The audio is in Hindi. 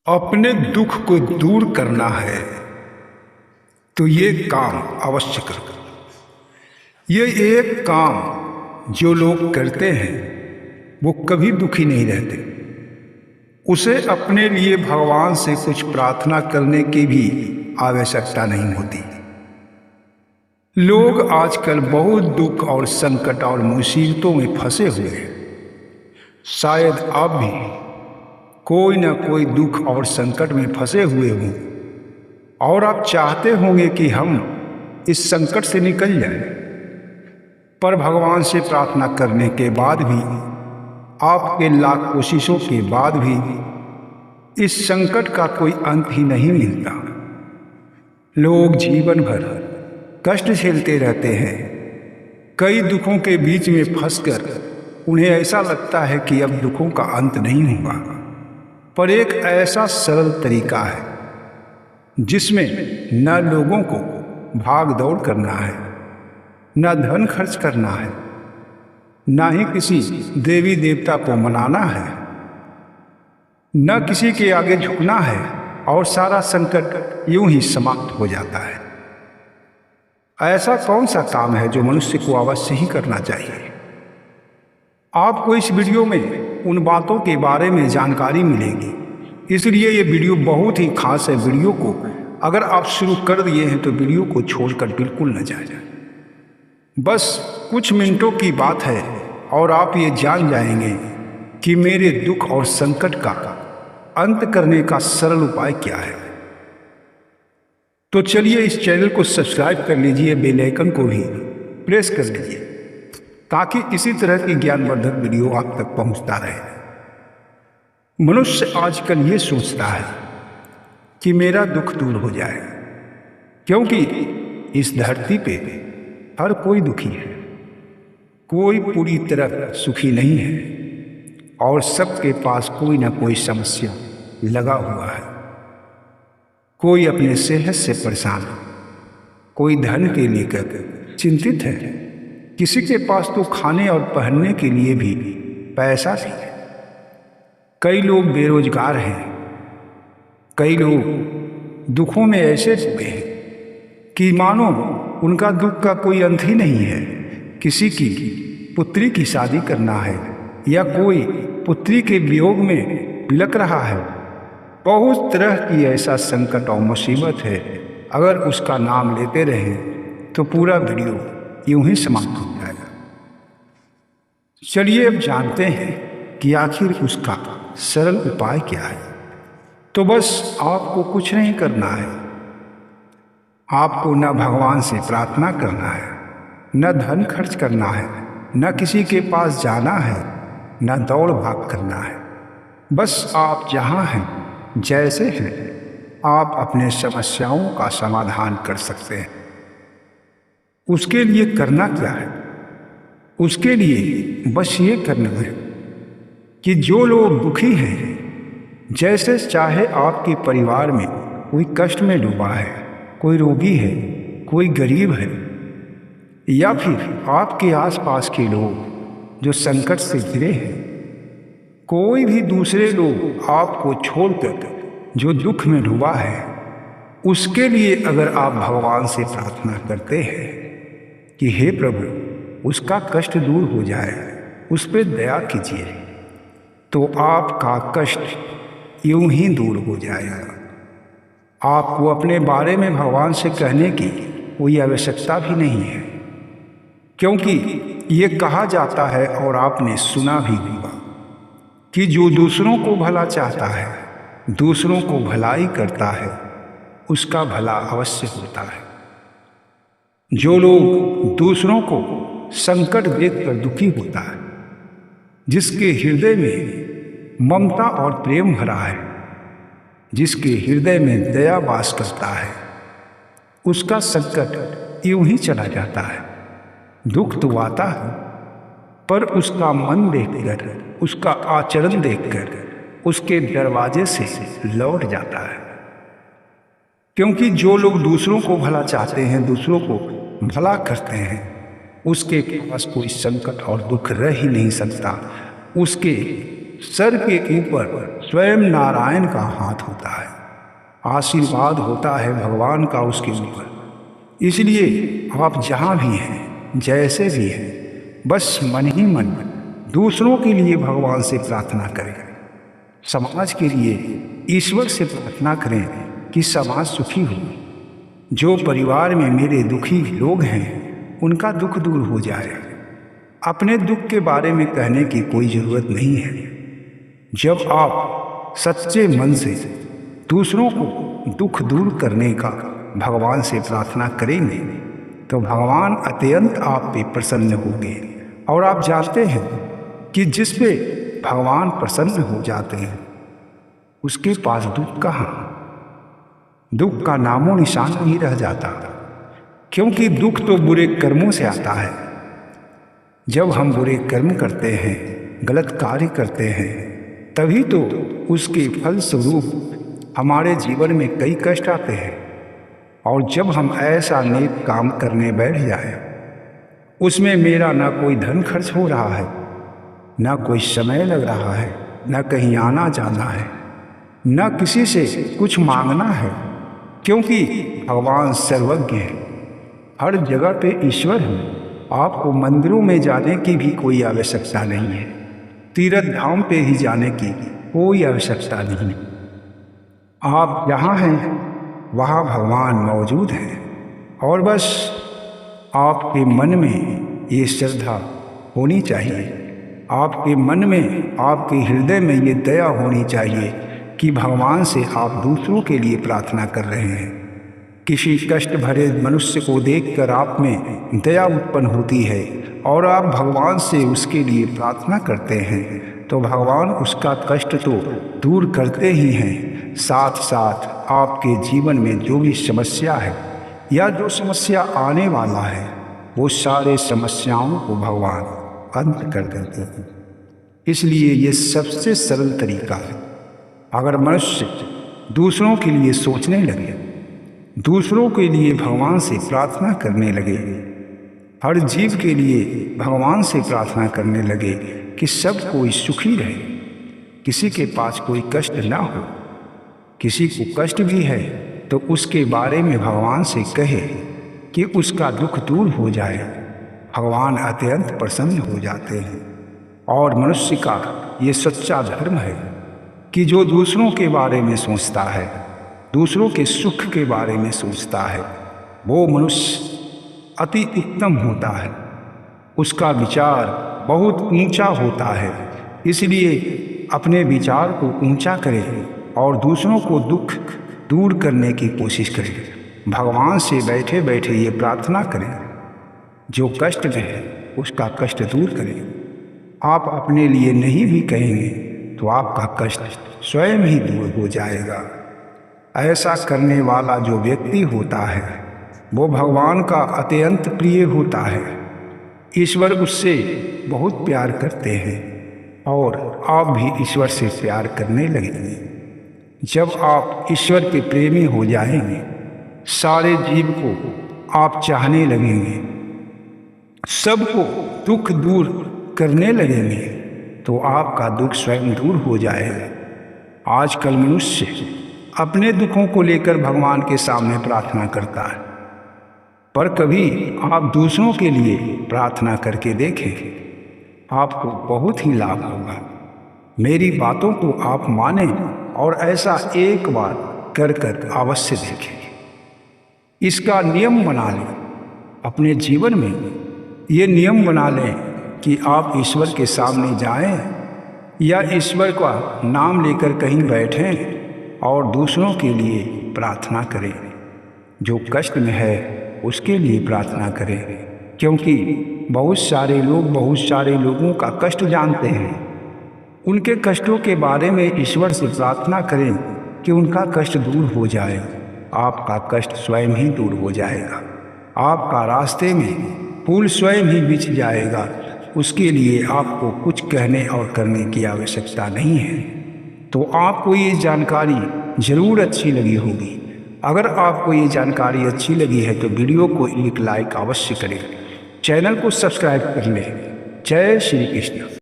अपने दुख को दूर करना है तो ये काम अवश्य करो। ये एक काम जो लोग करते हैं वो कभी दुखी नहीं रहते। उसे अपने लिए भगवान से कुछ प्रार्थना करने की भी आवश्यकता नहीं होती। लोग आजकल बहुत दुख और संकट और मुसीबतों में फंसे हुए हैं। शायद आप भी कोई ना कोई दुख और संकट में फंसे हुए हों और आप चाहते होंगे कि हम इस संकट से निकल जाएं, पर भगवान से प्रार्थना करने के बाद भी, आपके लाख कोशिशों के बाद भी इस संकट का कोई अंत ही नहीं मिलता। लोग जीवन भर कष्ट झेलते रहते हैं। कई दुखों के बीच में फंसकर उन्हें ऐसा लगता है कि अब दुखों का अंत नहीं होगा, पर एक ऐसा सरल तरीका है जिसमें न लोगों को भाग दौड़ करना है, न धन खर्च करना है, न ही किसी देवी देवता को मनाना है, न किसी के आगे झुकना है, और सारा संकट यूं ही समाप्त हो जाता है। ऐसा कौन सा काम है जो मनुष्य को अवश्य ही करना चाहिए? आपको इस वीडियो में उन बातों के बारे में जानकारी मिलेगी, इसलिए ये वीडियो बहुत ही खास है। वीडियो को अगर आप शुरू कर दिए हैं तो वीडियो को छोड़कर बिल्कुल न जाएं। बस कुछ मिनटों की बात है और आप ये जान जाएंगे कि मेरे दुख और संकट का अंत करने का सरल उपाय क्या है। तो चलिए इस चैनल को सब्सक्राइब कर लीजिए, बेल आइकन को भी प्रेस कर लीजिए ताकि इसी तरह की ज्ञानवर्धक वीडियो आप तक पहुंचता रहे। मनुष्य आजकल ये सोचता है कि मेरा दुख दूर हो जाए, क्योंकि इस धरती पे हर कोई दुखी है। कोई पूरी तरह सुखी नहीं है और सबके पास कोई ना कोई समस्या लगा हुआ है। कोई अपने सेहत से परेशान है, कोई धन के लेकर चिंतित है, किसी के पास तो खाने और पहनने के लिए भी पैसा नहीं है। कई लोग बेरोजगार हैं, कई लोग दुखों में ऐसे डूबे हैं कि मानो उनका दुख का कोई अंत ही नहीं है। किसी की पुत्री की शादी करना है या कोई पुत्री के वियोग में बिलख रहा है। बहुत तरह की ऐसा संकट और मुसीबत है। अगर उसका नाम लेते रहे तो पूरा वीडियो यूं ही समाप्त हो जाएगा। चलिए अब जानते हैं कि आखिर उसका सरल उपाय क्या है। तो बस आपको कुछ नहीं करना है। आपको न भगवान से प्रार्थना करना है, न धन खर्च करना है, न किसी के पास जाना है, न दौड़ भाग करना है। बस आप जहाँ हैं, जैसे हैं, आप अपने समस्याओं का समाधान कर सकते हैं। उसके लिए करना क्या है? उसके लिए बस ये करना है कि जो लोग दुखी हैं, जैसे चाहे आपके परिवार में कोई कष्ट में डूबा है, कोई रोगी है, कोई गरीब है, या फिर आपके आसपास के लोग जो संकट से घिरे हैं, कोई भी दूसरे लोग आपको छोड़कर जो दुख में डूबा है, उसके लिए अगर आप भगवान से प्रार्थना करते हैं कि हे प्रभु उसका कष्ट दूर हो जाए, उस पर दया कीजिए, तो आपका कष्ट यूं ही दूर हो जाएगा। आपको अपने बारे में भगवान से कहने की कोई आवश्यकता भी नहीं है, क्योंकि ये कहा जाता है और आपने सुना भी होगा कि जो दूसरों को भला चाहता है, दूसरों को भलाई करता है, उसका भला अवश्य होता है। जो लोग दूसरों को संकट देखकर दुखी होता है, जिसके हृदय में ममता और प्रेम भरा है, जिसके हृदय में दया वास करता है, उसका संकट यूं ही चला जाता है। दुख तो आता है, पर उसका मन देखकर, उसका आचरण देखकर उसके दरवाजे से लौट जाता है। क्योंकि जो लोग दूसरों को भला चाहते हैं, दूसरों को भला करते हैं, उसके पास कोई संकट और दुख रह ही नहीं सकता। उसके सर के ऊपर स्वयं नारायण का हाथ होता है, आशीर्वाद होता है भगवान का उसके ऊपर। इसलिए आप जहाँ भी हैं, जैसे भी हैं, बस मन ही मन दूसरों के लिए भगवान से प्रार्थना करें, समाज के लिए ईश्वर से प्रार्थना करें कि समाज सुखी हो। जो परिवार में मेरे दुखी लोग हैं उनका दुख दूर हो जाए। अपने दुख के बारे में कहने की कोई ज़रूरत नहीं है। जब आप सच्चे मन से दूसरों को दुख दूर करने का भगवान से प्रार्थना करेंगे तो भगवान अत्यंत आप पे प्रसन्न होंगे। और आप जानते हैं कि जिस पे भगवान प्रसन्न हो जाते हैं उसके पास दुख कहाँ, दुख का नामो निशान नहीं रह जाता। क्योंकि दुख तो बुरे कर्मों से आता है। जब हम बुरे कर्म करते हैं, गलत कार्य करते हैं, तभी तो उसके फल स्वरूप हमारे जीवन में कई कष्ट आते हैं। और जब हम ऐसा नेक काम करने बैठ जाए, उसमें मेरा ना कोई धन खर्च हो रहा है, ना कोई समय लग रहा है, ना कहीं आना जाना है, ना किसी से कुछ मांगना है, क्योंकि भगवान सर्वज्ञ है, हर जगह पे ईश्वर है। आपको मंदिरों में जाने की भी कोई आवश्यकता नहीं है, तीर्थ धाम पे ही जाने की कोई आवश्यकता नहीं। आप जहाँ हैं वहाँ भगवान मौजूद हैं। और बस आपके मन में ये श्रद्धा होनी चाहिए, आपके मन में, आपके हृदय में ये दया होनी चाहिए कि भगवान से आप दूसरों के लिए प्रार्थना कर रहे हैं। किसी कष्ट भरे मनुष्य को देखकर आप में दया उत्पन्न होती है और आप भगवान से उसके लिए प्रार्थना करते हैं तो भगवान उसका कष्ट तो दूर करते ही हैं, साथ साथ आपके जीवन में जो भी समस्या है या जो समस्या आने वाला है वो सारे समस्याओं को भगवान अंत कर देते हैं। इसलिए ये सबसे सरल तरीका है। अगर मनुष्य दूसरों के लिए सोचने लगे, दूसरों के लिए भगवान से प्रार्थना करने लगे, हर जीव के लिए भगवान से प्रार्थना करने लगे कि सब कोई सुखी रहे, किसी के पास कोई कष्ट ना हो, किसी को कष्ट भी है तो उसके बारे में भगवान से कहे कि उसका दुख दूर हो जाए, भगवान अत्यंत प्रसन्न हो जाते हैं। और मनुष्य का ये सच्चा धर्म है कि जो दूसरों के बारे में सोचता है, दूसरों के सुख के बारे में सोचता है, वो मनुष्य अति उत्तम होता है, उसका विचार बहुत ऊंचा होता है। इसलिए अपने विचार को ऊंचा करें और दूसरों को दुख दूर करने की कोशिश करें। भगवान से बैठे बैठे ये प्रार्थना करें, जो कष्ट में है उसका कष्ट दूर करें। आप अपने लिए नहीं भी कहेंगे तो आपका कष्ट स्वयं ही दूर हो जाएगा। ऐसा करने वाला जो व्यक्ति होता है वो भगवान का अत्यंत प्रिय होता है। ईश्वर उससे बहुत प्यार करते हैं और आप भी ईश्वर से प्यार करने लगेंगे। जब आप ईश्वर के प्रेमी हो जाएंगे, सारे जीव को आप चाहने लगेंगे, सबको दुख दूर करने लगेंगे तो आपका दुख स्वयं दूर हो जाएगा। आजकल मनुष्य अपने दुखों को लेकर भगवान के सामने प्रार्थना करता है, पर कभी आप दूसरों के लिए प्रार्थना करके देखें, आपको बहुत ही लाभ होगा। मेरी बातों को आप मानें और ऐसा एक बार कर कर अवश्य देखें। इसका नियम बना लें अपने जीवन में। ये नियम बना लें कि आप ईश्वर के सामने जाएं या ईश्वर का नाम लेकर कहीं बैठें और दूसरों के लिए प्रार्थना करें। जो कष्ट में है उसके लिए प्रार्थना करें, क्योंकि बहुत सारे लोगों का कष्ट जानते हैं। उनके कष्टों के बारे में ईश्वर से प्रार्थना करें कि उनका कष्ट दूर हो जाए। आपका कष्ट स्वयं ही दूर हो जाएगा, आपका रास्ते में फूल स्वयं ही बिछ जाएगा। उसके लिए आपको कुछ कहने और करने की आवश्यकता नहीं है। तो आपको ये जानकारी ज़रूर अच्छी लगी होगी। अगर आपको ये जानकारी अच्छी लगी है तो वीडियो को एक लाइक अवश्य करें, चैनल को सब्सक्राइब कर लें। जय श्री कृष्ण।